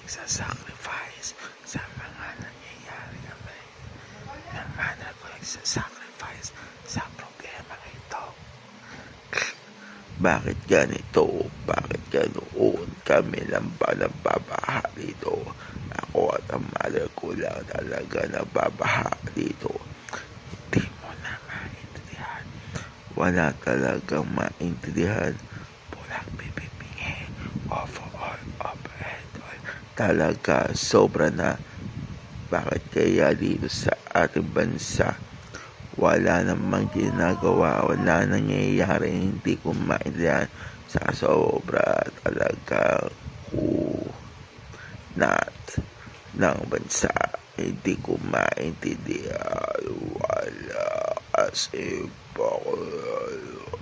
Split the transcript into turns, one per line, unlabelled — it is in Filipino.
nagsasacrifice sa mga nangyayari kami. Naman ako nagsasacrifice sa problema ito. Bakit ganito? Bakit ganoon? Kami lang ba nababaha dito? Ako at ang mother ko lang talaga nababaha dito. Hindi mo na maintindihan. Wala talagang maintindihan. Pulang bibibingi. Overall, overhead. Talaga, sobra na. Bakit kaya dito sa ating bansa wala namang ginagawa, wala nangyayari, hindi ko maintindihan sa sobra talaga not ng bansa, hindi ko maintindihan, wala kasi bakit